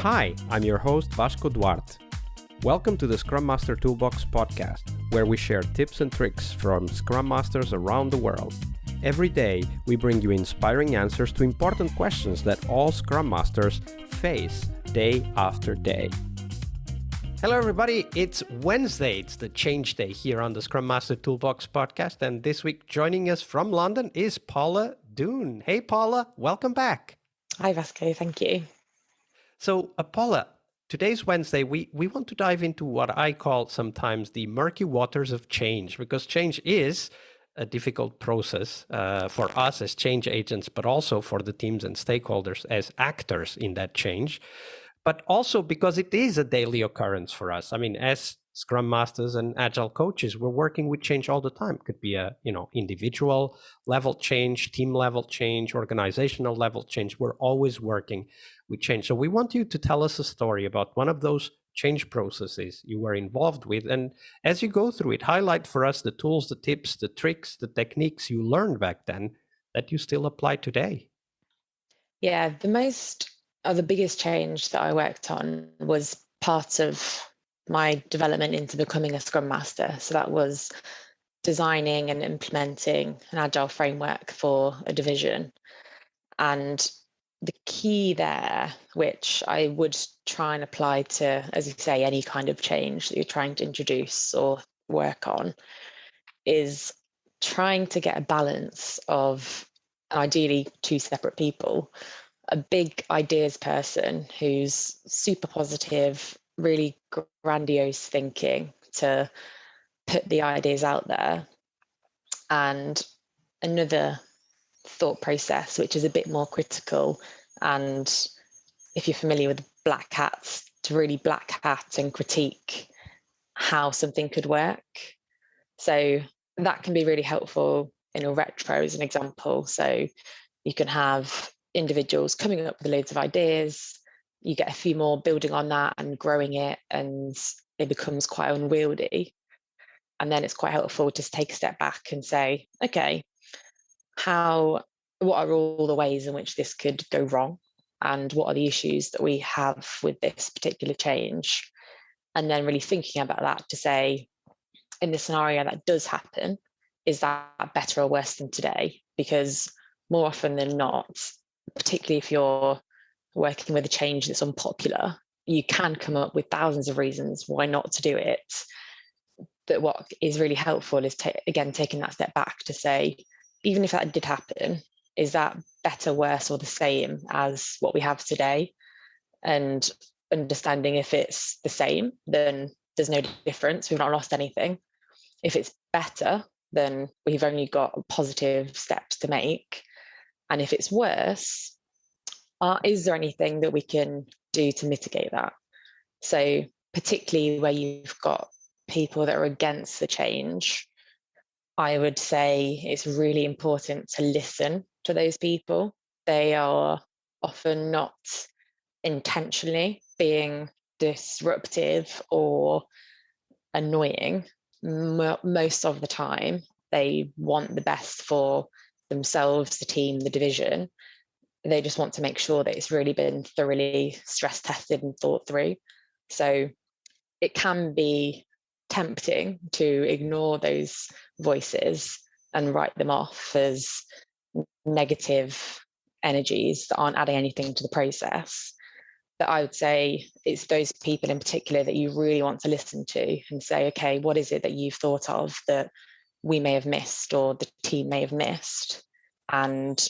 Hi, I'm your host Vasco Duarte. Welcome to the Scrum Master Toolbox podcast, where we share tips and tricks from Scrum Masters around the world. Every day, we bring you inspiring answers to important questions that all Scrum Masters face day after day. Hello everybody, it's Wednesday, it's the change day here on the Scrum Master Toolbox podcast, and this week joining us from London is Paula Dunne. Hey Paula, welcome back. Hi Vasco, thank you. So Paula, today's Wednesday, we want to dive into what I call sometimes the murky waters of change, because change is a difficult process for us as change agents, but also for the teams and stakeholders as actors in that change, but also because it is a daily occurrence for us. I mean, as Scrum Masters and Agile Coaches, we're working with change all the time. It could be a individual level change, team level change, organizational level change. We're always working with change. So we want you to tell us a story about one of those change processes you were involved with. And as you go through it, highlight for us the tools, the tips, the tricks, the techniques you learned back then that you still apply today. Yeah, the biggest change that I worked on was part of my development into becoming a Scrum Master. So that was designing and implementing an Agile framework for a division. And the key there, which I would try and apply to, as you say, any kind of change that you're trying to introduce or work on, is trying to get a balance of ideally two separate people. A big ideas person who's super positive, really grandiose thinking to put the ideas out there, and another thought process which is a bit more critical, and if you're familiar with black hats, to really black hat and critique how something could work. So that can be really helpful in a retro as an example. So you can have individuals coming up with loads of ideas, you get a few more building on that and growing it, and it becomes quite unwieldy. And then it's quite helpful to take a step back and say, okay, what are all the ways in which this could go wrong? And what are the issues that we have with this particular change? And then really thinking about that to say, in the scenario that does happen, is that better or worse than today? Because more often than not, particularly if you're working with a change that's unpopular, you can come up with thousands of reasons why not to do it. But what is really helpful is, again, taking that step back to say, even if that did happen, is that better, worse, or the same as what we have today? And understanding if it's the same, then there's no difference. We've not lost anything. If it's better, then we've only got positive steps to make. And if it's worse, is there anything that we can do to mitigate that? So particularly where you've got people that are against the change, I would say it's really important to listen to those people. They are often not intentionally being disruptive or annoying. Most of the time, they want the best for themselves, the team, the division. They just want to make sure that it's really been thoroughly stress tested and thought through. So it can be tempting to ignore those voices and write them off as negative energies that aren't adding anything to the process. But I would say it's those people in particular that you really want to listen to and say, okay, what is it that you've thought of that we may have missed or the team may have missed? And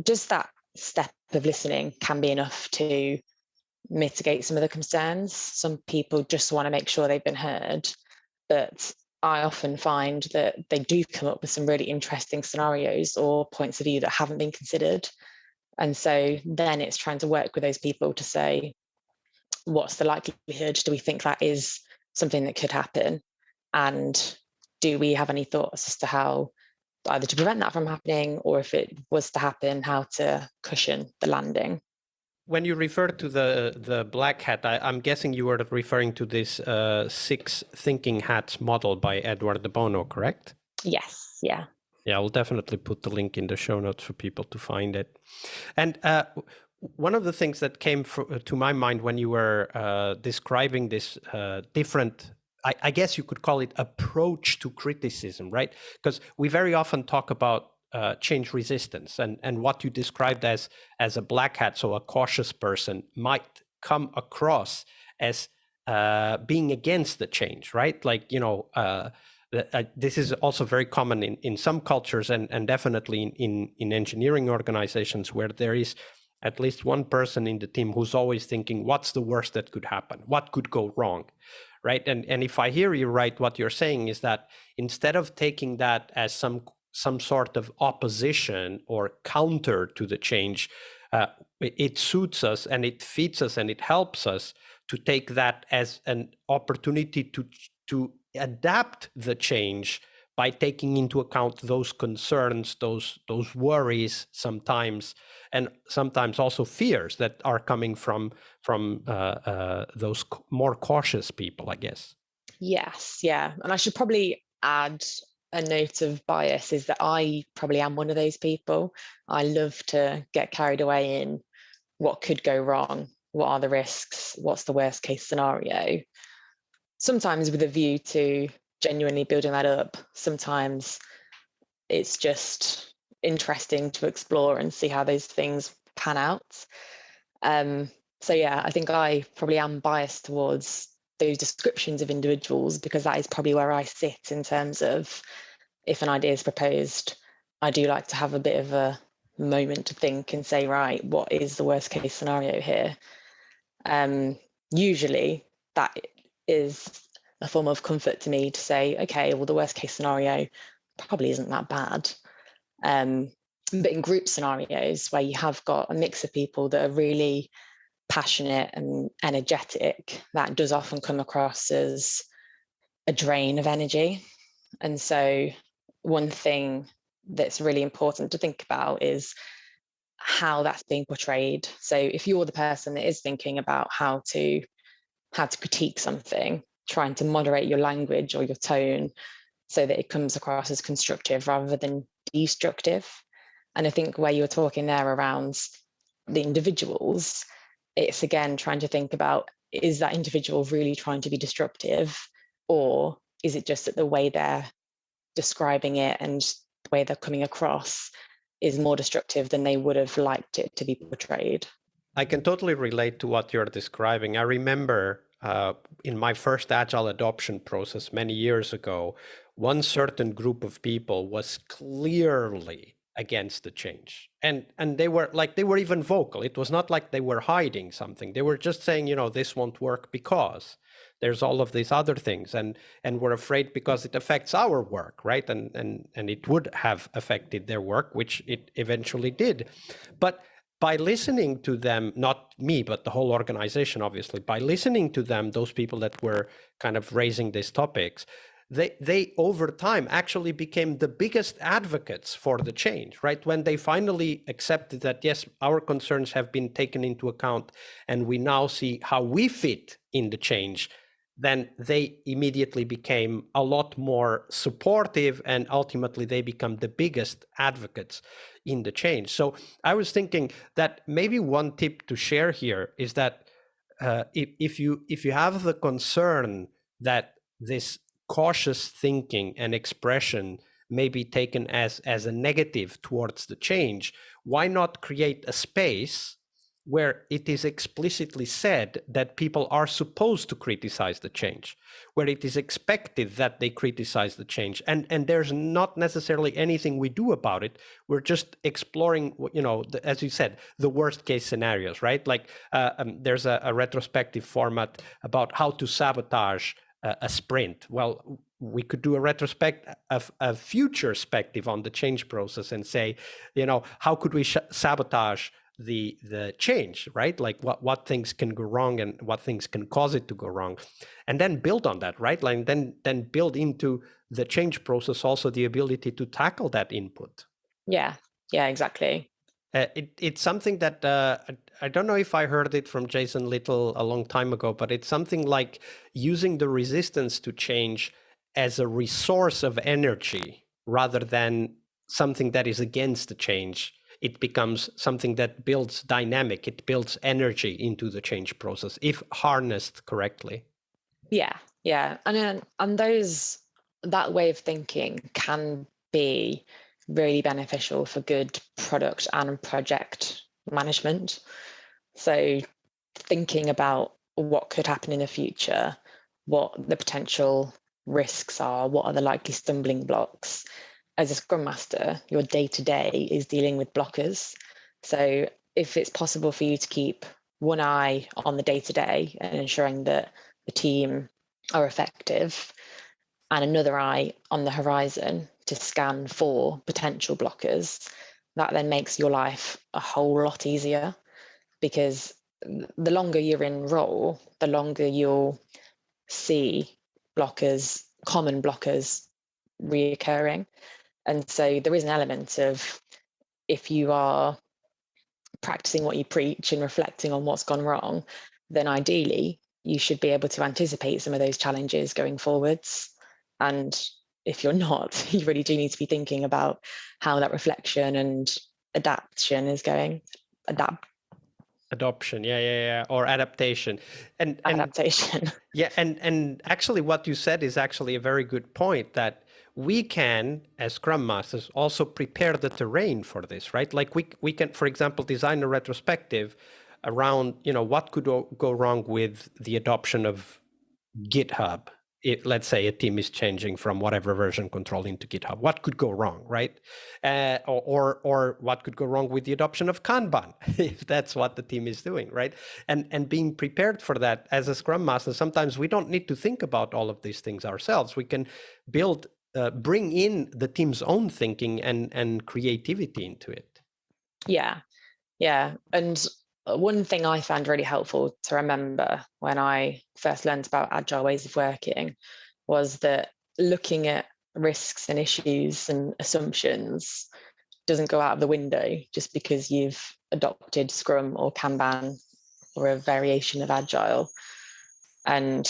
just that step of listening can be enough to mitigate some of the concerns. Some people just want to make sure they've been heard, but I often find that they do come up with some really interesting scenarios or points of view that haven't been considered. And so then it's trying to work with those people to say, what's the likelihood? Do we think that is something that could happen? And do we have any thoughts as to how either to prevent that from happening, or if it was to happen, how to cushion the landing? When you refer to the black hat, I'm guessing you were referring to this 6 thinking hats model by Edward De Bono, correct? Yes, yeah. Yeah, I'll definitely put the link in the show notes for people to find it. And one of the things that came to my mind when you were describing this different, I guess you could call it approach to criticism, right? Because we very often talk about change resistance, and what you described as a black hat, so a cautious person, might come across as being against the change, right? Like, this is also very common in some cultures, and definitely in engineering organizations, where there is at least one person in the team who's always thinking, what's the worst that could happen? What could go wrong? Right. And if I hear you right, what you're saying is that instead of taking that as some sort of opposition or counter to the change, it suits us and it feeds us and it helps us to take that as an opportunity to adapt the change by taking into account those concerns, those worries sometimes, and sometimes also fears that are coming from those more cautious people, I guess. Yes, yeah. And I should probably add a note of bias, is that I probably am one of those people. I love to get carried away in what could go wrong, what are the risks, what's the worst case scenario. Sometimes with a view to genuinely building that up. Sometimes it's just interesting to explore and see how those things pan out. So yeah, I think I probably am biased towards those descriptions of individuals, because that is probably where I sit in terms of, if an idea is proposed, I do like to have a bit of a moment to think and say, right, what is the worst case scenario here? Usually that is a form of comfort to me to say, okay, well, the worst case scenario probably isn't that bad. But in group scenarios where you have got a mix of people that are really passionate and energetic, that does often come across as a drain of energy. And so one thing that's really important to think about is how that's being portrayed. So if you're the person that is thinking about how to critique something, trying to moderate your language or your tone so that it comes across as constructive rather than destructive. And I think where you're talking there around the individuals, it's again trying to think about, is that individual really trying to be disruptive, or is it just that the way they're describing it and the way they're coming across is more destructive than they would have liked it to be portrayed? I can totally relate to what you're describing. I remember in my first Agile adoption process many years ago, one certain group of people was clearly against the change, and they were even vocal. It was not like they were hiding something. They were just saying, this won't work because there's all of these other things, and we're afraid because it affects our work, right? And it would have affected their work, which it eventually did. But by listening to them, not me, but the whole organization, obviously, by listening to them, those people that were kind of raising these topics, they over time actually became the biggest advocates for the change, right? When they finally accepted that, yes, our concerns have been taken into account and we now see how we fit in the change, then they immediately became a lot more supportive, and ultimately they become the biggest advocates in the change. So I was thinking that maybe one tip to share here is that if you have the concern that this cautious thinking and expression may be taken as a negative towards the change, why not create a space where it is explicitly said that people are supposed to criticize the change, where it is expected that they criticize the change, and there's not necessarily anything we do about it. We're just exploring, as you said, the worst case scenarios, right? Like there's a retrospective format about how to sabotage a sprint. Well, we could do a retrospect of a future perspective on the change process and say, how could we sabotage the change, right? Like what things can go wrong and what things can cause it to go wrong, and then build on that, right? Like then build into the change process also the ability to tackle that input. Yeah, exactly. It's something that I don't know if I heard it from Jason Little a long time ago, but it's something like using the resistance to change as a resource of energy rather than something that is against the change it becomes something that builds dynamic, it builds energy into the change process, if harnessed correctly. Yeah. And that way of thinking can be really beneficial for good product and project management. So thinking about what could happen in the future, what the potential risks are, what are the likely stumbling blocks. As a Scrum Master, your day-to-day is dealing with blockers. So if it's possible for you to keep one eye on the day-to-day and ensuring that the team are effective, and another eye on the horizon to scan for potential blockers, that then makes your life a whole lot easier, because the longer you're in role, the longer you'll see blockers, common blockers reoccurring. And so there is an element of, if you are practicing what you preach and reflecting on what's gone wrong, then ideally you should be able to anticipate some of those challenges going forwards. And if you're not, you really do need to be thinking about how that reflection and adaptation is going. Adoption, or adaptation, and adaptation. And actually, what you said is actually a very good point, that we can, as Scrum Masters, also prepare the terrain for this, right? Like we can, for example, design a retrospective around, what could go wrong with the adoption of GitHub. Let's say a team is changing from whatever version control into GitHub. What could go wrong, right? Or what could go wrong with the adoption of Kanban, if that's what the team is doing, right? And being prepared for that as a Scrum Master, sometimes we don't need to think about all of these things ourselves. We can bring in the team's own thinking and creativity into it. Yeah. And one thing I found really helpful to remember when I first learned about agile ways of working was that looking at risks and issues and assumptions doesn't go out of the window just because you've adopted Scrum or Kanban or a variation of Agile. And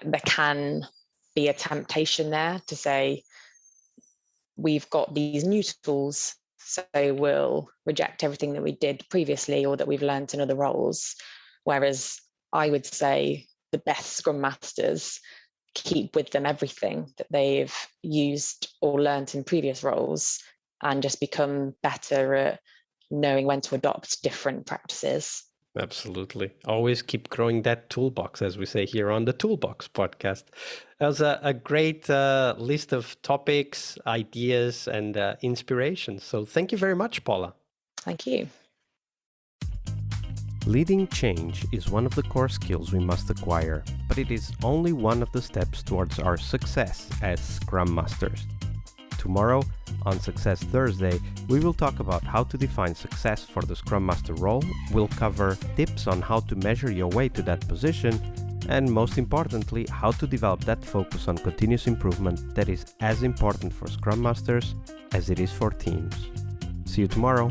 there can be a temptation there to say, we've got these new tools, so we'll reject everything that we did previously or that we've learned in other roles. Whereas I would say the best Scrum Masters keep with them everything that they've used or learned in previous roles and just become better at knowing when to adopt different practices. Absolutely. Always keep growing that toolbox, as we say here on the Toolbox podcast. That was a great list of topics, ideas, and inspirations. So thank you very much, Paula. Thank you. Leading change is one of the core skills we must acquire, but it is only one of the steps towards our success as Scrum Masters. Tomorrow, on Success Thursday, we will talk about how to define success for the Scrum Master role. We'll cover tips on how to measure your way to that position, and most importantly, how to develop that focus on continuous improvement that is as important for Scrum Masters as it is for teams. See you tomorrow.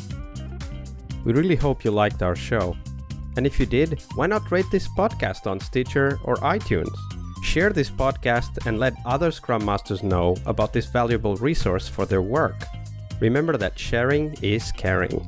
We really hope you liked our show. And if you did, why not rate this podcast on Stitcher or iTunes? Share this podcast and let other Scrum Masters know about this valuable resource for their work. Remember that sharing is caring.